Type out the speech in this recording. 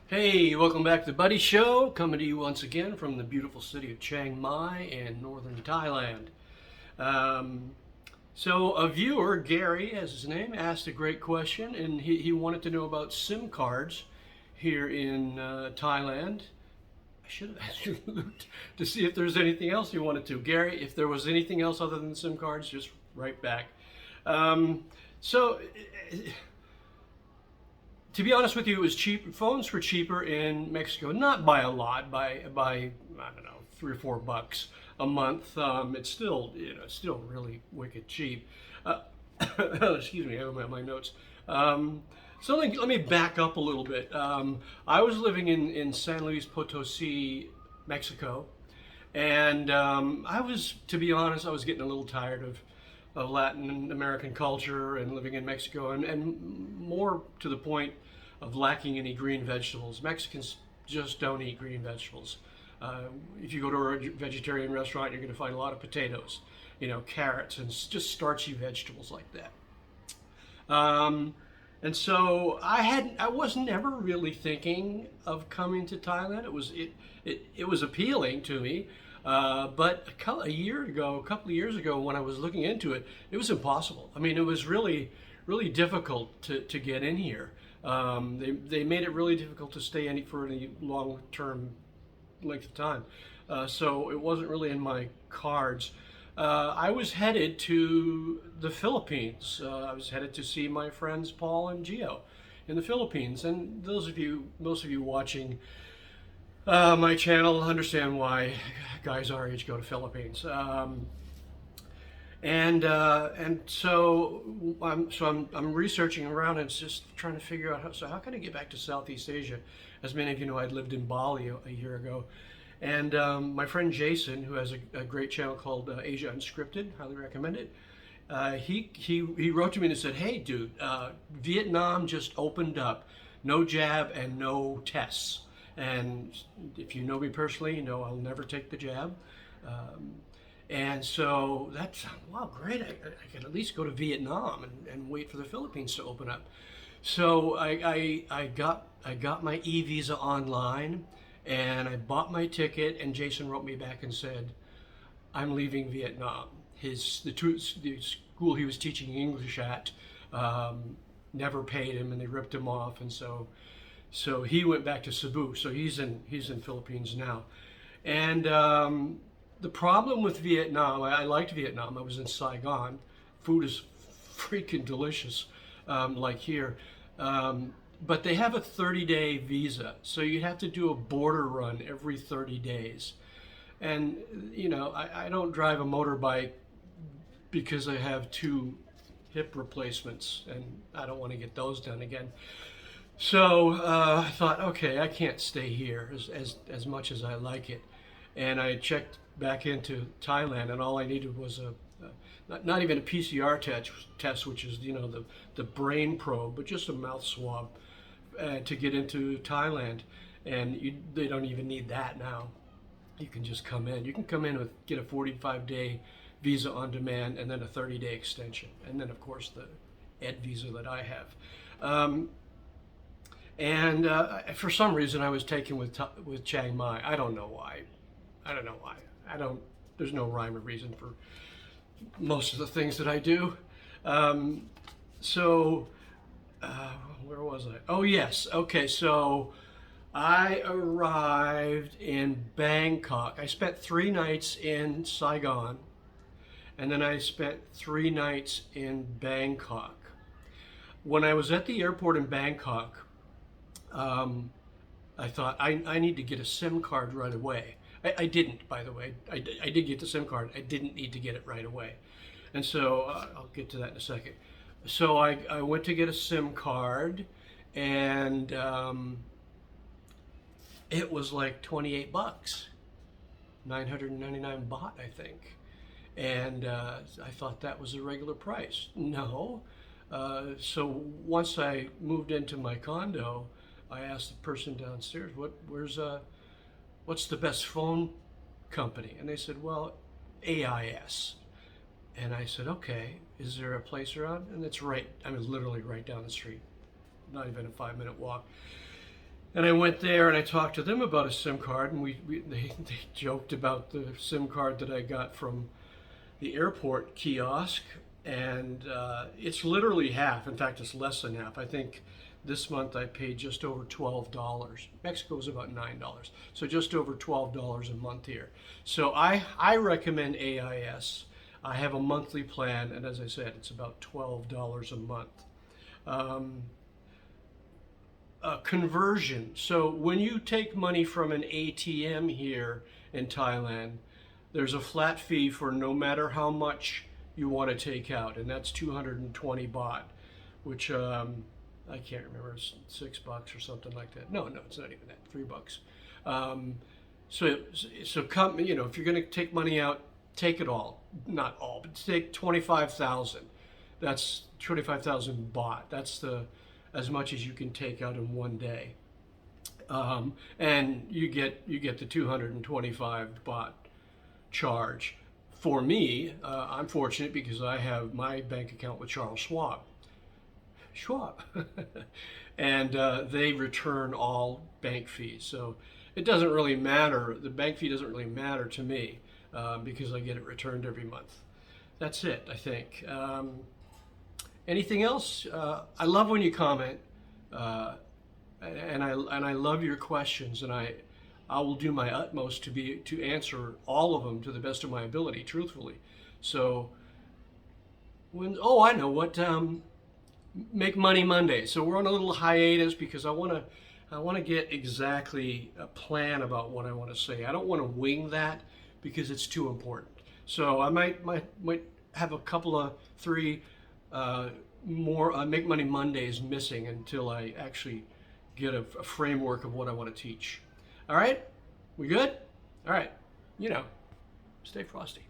Hey, welcome back to the Buddy Show, coming to you once again from the beautiful city of Chiang Mai in northern Thailand. Um, so, a viewer, Gary, as his name, asked a great question, and he wanted to know about SIM cards here in Thailand. I should have actually looked to see if there's anything else he wanted to. Gary, if there was anything else other than SIM cards, just write back. Um, so, to be honest with you, it was cheap. Phones were cheaper in Mexico, not by a lot, by I don't know, $3 or $4 a month. It's still still really wicked cheap. Uh, excuse me, I have my notes. So let me back up a little bit. I was living in San Luis Potosi, Mexico, and to be honest, I was getting a little tired of Latin American culture and living in Mexico, and more to the point of lacking any green vegetables. Mexicans just don't eat green vegetables. If you go to a vegetarian restaurant, you're going to find a lot of potatoes, carrots, and just starchy vegetables like that. And so I was never really thinking of coming to Thailand. It was appealing to me, but a year ago, a couple of years ago, when I was looking into it, it was impossible. I mean, it was really difficult to get in here. They made it really difficult to stay in for any long term length of time. So it wasn't really in my cards. I was headed to the Philippines. I was headed to see my friends Paul and Gio in the Philippines. And most of you watching my channel understand why guys our age go to Philippines. And so I'm researching around and just trying to figure out how can I get back to Southeast Asia. As many of you know, I'd lived in Bali a year ago, and my friend Jason, who has a great channel called Asia Unscripted, highly recommend it. He wrote to me and said, "Hey, dude, Vietnam just opened up, no jab and no tests. And if you know me personally, you know I'll never take the jab." And so that's, wow, great. I can at least go to Vietnam and wait for the Philippines to open up. So I got my e-visa online, and I bought my ticket, and Jason wrote me back and said, "I'm leaving Vietnam." The school he was teaching English at never paid him, and they ripped him off, and so he went back to Cebu. So he's in Philippines now, and the problem with Vietnam, I liked Vietnam. I was in Saigon. Food is freaking delicious, like here. But they have a 30-day visa, so you have to do a border run every 30 days. And, I don't drive a motorbike because I have two hip replacements, and I don't want to get those done again. So I thought, okay, I can't stay here as much as I like it. And I checked back into Thailand, and all I needed was not even a PCR test, which is the brain probe, but just a mouth swab to get into Thailand. And they don't even need that now. You can just come in. You can come in get a 45-day visa on demand, and then a 30-day extension, and then of course the Ed visa that I have. And for some reason, I was taken with Chiang Mai. I don't know why. There's no rhyme or reason for most of the things that I do. So, where was I? Oh, yes. Okay, so I arrived in Bangkok. I spent 3 nights in Saigon, and then I spent 3 nights in Bangkok. When I was at the airport in Bangkok, I thought I need to get a SIM card right away. I didn't, by the way. I did get the SIM card. I didn't need to get it right away. And so I'll get to that in a second. So I went to get a SIM card, and it was like $28, 999 baht, I think. And I thought that was a regular price. No. So once I moved into my condo, I asked the person downstairs, what's the best phone company? And they said, well, AIS. And I said, okay, is there a place around? And it's literally right down the street, not even a 5-minute walk. And I went there and I talked to them about a SIM card, and they joked about the SIM card that I got from the airport kiosk, and it's literally half. In fact, it's less than half. I think this month I paid just over $12. Mexico is about $9, so just over $12 a month here. So I recommend AIS. I have a monthly plan, and as I said, it's about $12 a month. Conversion. So when you take money from an ATM here in Thailand, there's a flat fee for no matter how much you want to take out, and that's 220 baht, which I can't remember, it's $6 or something like that. No, it's not even that, $3. So come, if you're going to take money out, take it all, not all, but take 25,000. That's 25,000 baht. That's as much as you can take out in one day, and you get the 225 baht charge. For me, I'm fortunate because I have my bank account with Charles Schwab, and they return all bank fees. So it doesn't really matter. The bank fee doesn't really matter to me because I get it returned every month. That's it, I think. Anything else? I love when you comment, and I love your questions, and I will do my utmost to answer all of them to the best of my ability, truthfully. So I know what, Make Money Monday. So we're on a little hiatus because I want to get exactly a plan about what I want to say. I don't want to wing that because it's too important. So I might have a couple of three more Make Money Mondays missing until I actually get a framework of what I want to teach. All right? We good? All right. Stay frosty.